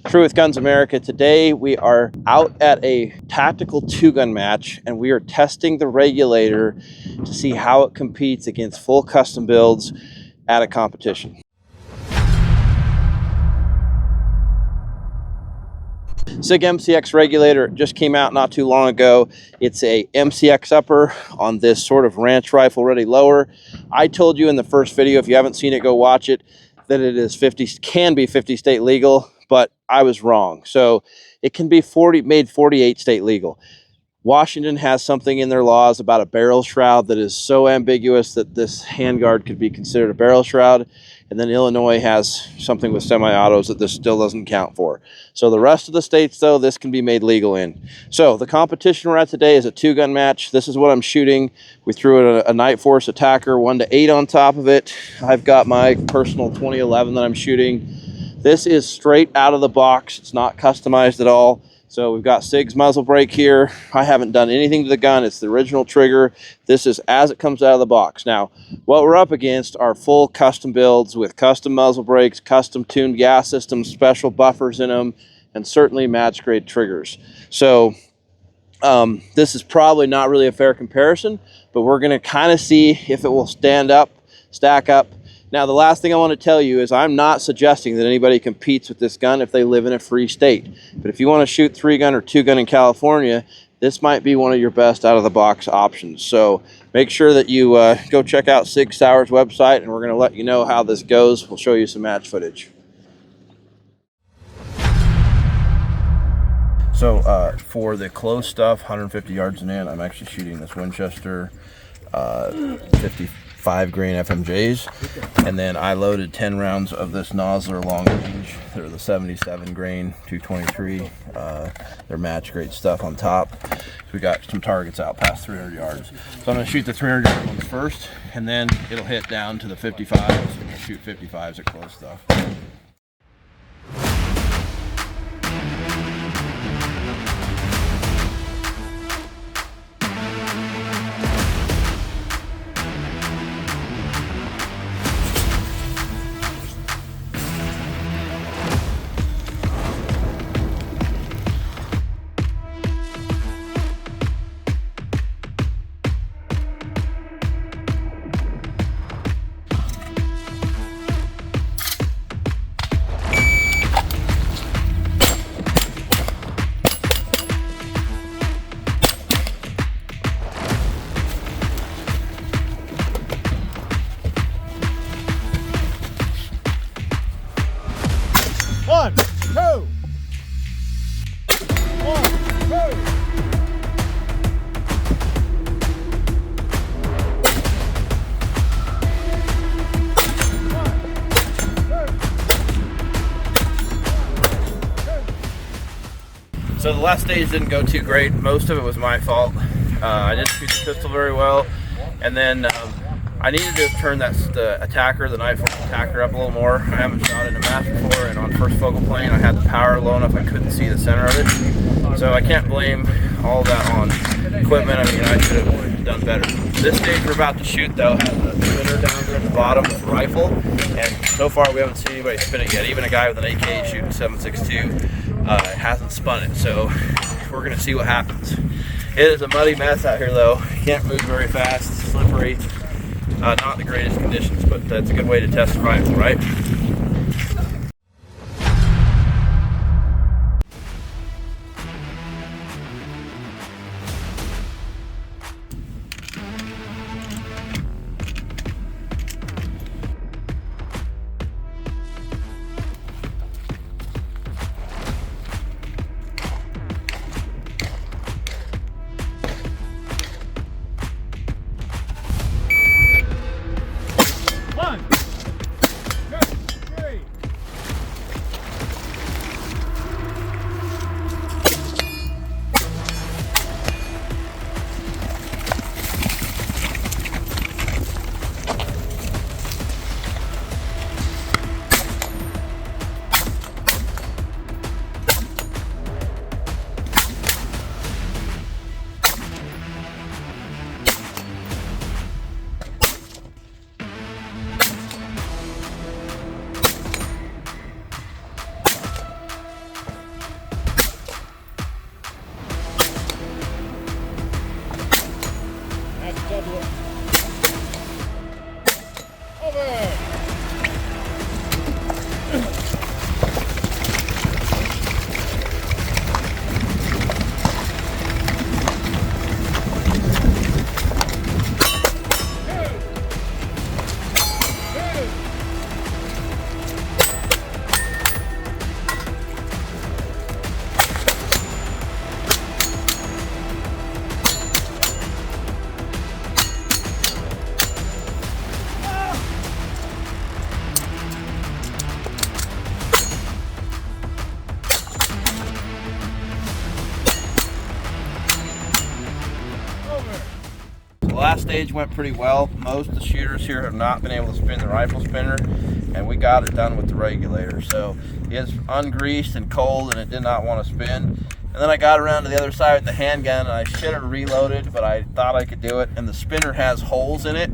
True with Guns America. Today we are out at a tactical 2-gun match and we are testing the Regulator to see how it competes against full custom builds at a competition. Sig MCX Regulator just came out not too long ago. It's a MCX upper on this sort of ranch rifle ready lower. I told you in the first video, if you haven't seen it, go watch it, that it is can be 50 state legal, but I was wrong. So it can be made 48 state legal. Washington has something in their laws about a barrel shroud that is so ambiguous that this handguard could be considered a barrel shroud. And then Illinois has something with semi-autos that this still doesn't count for. So the rest of the states, though, this can be made legal in. So the competition we're at today is a 2-gun match. This is what I'm shooting. We threw a Night Force Attacker 1-8 on top of it. I've got my personal 2011 that I'm shooting. This is straight out of the box. It's not customized at all. So we've got Sig's muzzle brake here. I haven't done anything to the gun. It's the original trigger. This is as it comes out of the box. Now, what we're up against are full custom builds with custom muzzle brakes, custom tuned gas systems, special buffers in them, and certainly match grade triggers. So this is probably not really a fair comparison, but we're going to kind of see if it will stack up. Now, the last thing I want to tell you is I'm not suggesting that anybody competes with this gun if they live in a free state. But if you want to shoot 3-gun or 2-gun in California, this might be one of your best out-of-the-box options. So make sure that you go check out Sig Sauer's website, and we're going to let you know how this goes. We'll show you some match footage. So for the close stuff, 150 yards and in, I'm actually shooting this Winchester 55 grain FMJs, and then I loaded 10 rounds of this Nosler long range. They're the 77 grain 223. They're match grade stuff on top. So we got some targets out past 300 yards. So I'm going to shoot the 300 yard ones first, and then it'll hit down to the 55s. I'm going to shoot 55s at close stuff. One, two. So the last stage didn't go too great. Most of it was my fault. I didn't shoot the pistol very well, and then I needed to turn the attacker, the Night Force Attacker, up a little more. I haven't shot in a match before, and on first focal plane I had the power low enough I couldn't see the center of it. So I can't blame all that on equipment. I mean, I should have done better. This stage we're about to shoot, though, has a spinner down there at the bottom of the rifle, and so far we haven't seen anybody spin it yet. Even a guy with an AK shooting 7.62 hasn't spun it, so we're going to see what happens. It is a muddy mess out here, though. Can't move very fast, slippery. Not the greatest conditions, but that's a good way to test a rifle, right? One, two. last stage went pretty well. Most of the shooters here have not been able to spin the rifle spinner, and we got it done with the regulator. So it's ungreased and cold, and it did not want to spin. And then I got around to the other side with the handgun, and I should have reloaded, but I thought I could do it. And the spinner has holes in it,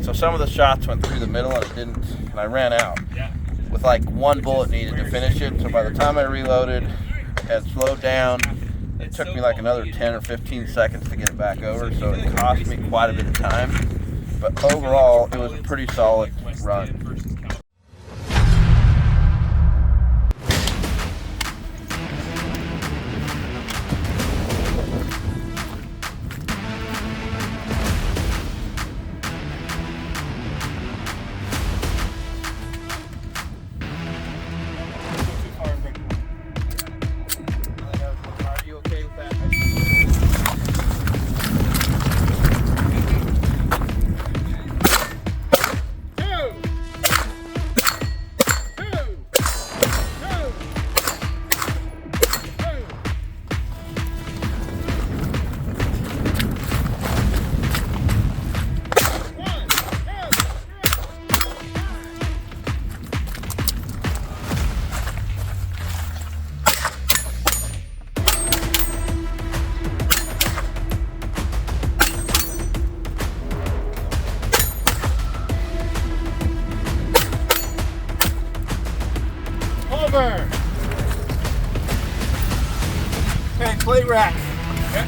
so some of the shots went through the middle, and it didn't. And I ran out with like one bullet needed to finish it. So by the time I reloaded, it had slowed down. It took me like another 10 or 15 seconds to get it back over, so it cost me quite a bit of time. But overall, it was a pretty solid run. Over. Okay, plate rack. Okay.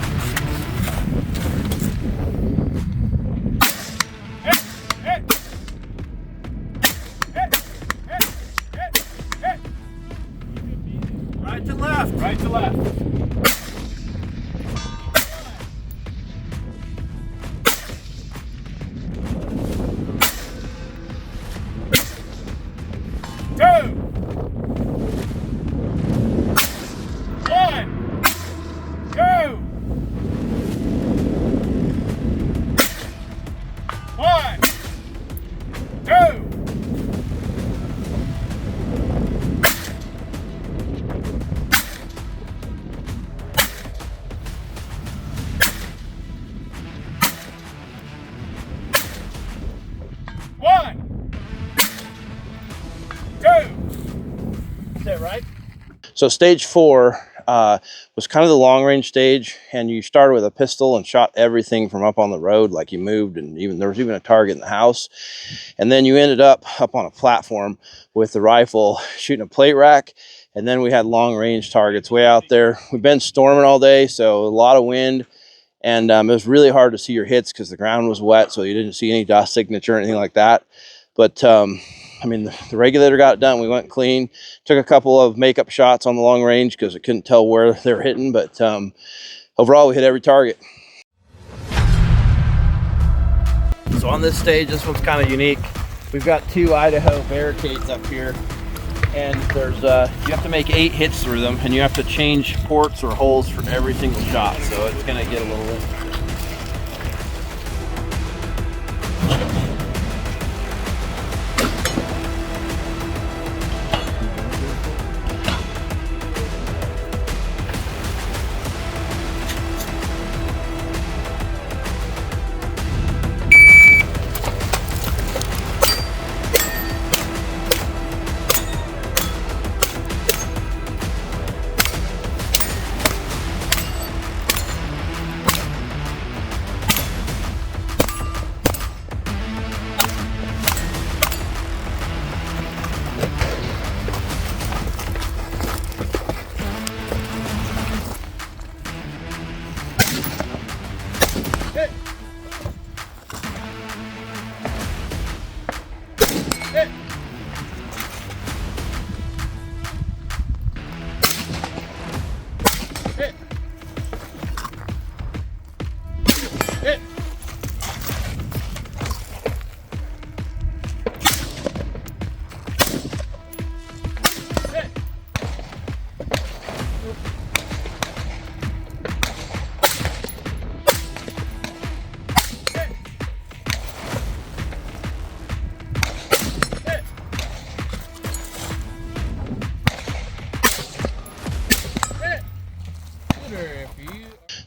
Right to left. Right to left. Two. Right? So stage 4 was kind of the long range stage, and you started with a pistol and shot everything from up on the road, like you moved, and there was even a target in the house. And then you ended up on a platform with the rifle shooting a plate rack, and then we had long range targets way out there. We've been storming all day, so a lot of wind, and it was really hard to see your hits because the ground was wet, so you didn't see any dust signature or anything like that. But I mean, the regulator got it done. We went clean. Took a couple of makeup shots on the long range because I couldn't tell where they were hitting. But overall, we hit every target. So on this stage, this one's kind of unique. We've got 2 Idaho barricades up here. And there's you have to make 8 hits through them. And you have to change ports or holes for every single shot. So it's going to get a little interesting.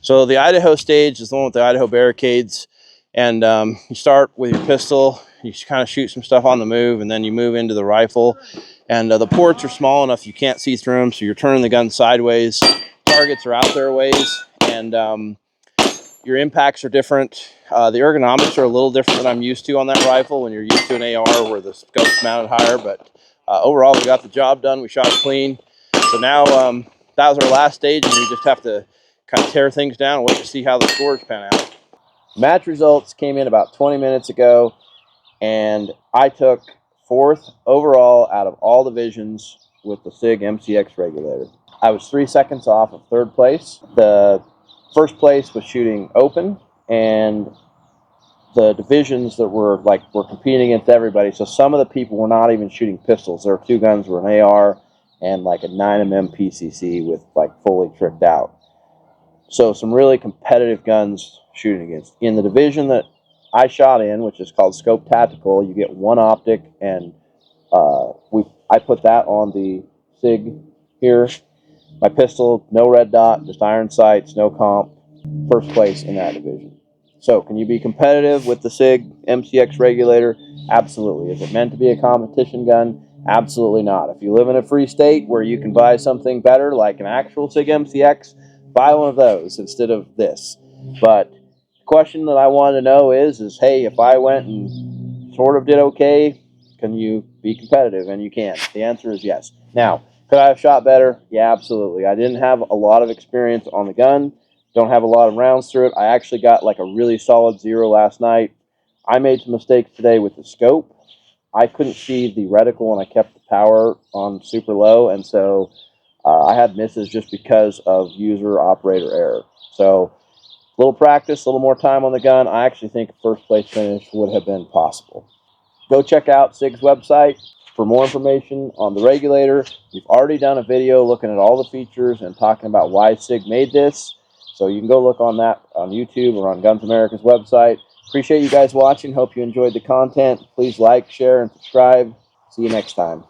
So the Idaho stage is the one with the Idaho barricades, And you start with your pistol, you kind of shoot some stuff on the move, and then you move into the rifle. And the ports are small enough you can't see through them, so you're turning the gun sideways. Targets are out there a ways, and your impacts are different. The ergonomics are a little different than I'm used to on that rifle when you're used to an AR where the scope's mounted higher, but overall we got the job done. We shot it clean. So now that was our last stage, and we just have to kind of tear things down and wait to see how the scores pan out. Match results came in about 20 minutes ago, and I took 4th overall out of all divisions with the Sig MCX Regulator. I was 3 seconds off of 3rd place. The first place was shooting open, and the divisions that were competing against everybody. So some of the people were not even shooting pistols. Their 2 guns were an AR and like a 9mm PCC with like fully tricked out. So some really competitive guns shooting against. In the division that I shot in, which is called Scope Tactical, you get 1 optic, and I put that on the Sig here. My pistol, no red dot, just iron sights, no comp. First place in that division. So can you be competitive with the Sig MCX Regulator? Absolutely. Is it meant to be a competition gun? Absolutely not. If you live in a free state where you can buy something better, like an actual Sig MCX, buy one of those instead of this. But the question that I wanted to know is hey, if I went and sort of did okay, can you be competitive? And you can. The answer is yes. Now, could I have shot better? Yeah, absolutely. I didn't have a lot of experience on the gun. Don't have a lot of rounds through it. I actually got like a really solid 0 last night. I made some mistakes today with the scope. I couldn't see the reticle, and I kept the power on super low, and so I had misses just because of user operator error. So a little practice, a little more time on the gun. I actually think a first place finish would have been possible. Go check out Sig's website for more information on the regulator. We've already done a video looking at all the features and talking about why Sig made this. So you can go look on that on YouTube or on Guns America's website. Appreciate you guys watching. Hope you enjoyed the content. Please like, share, and subscribe. See you next time.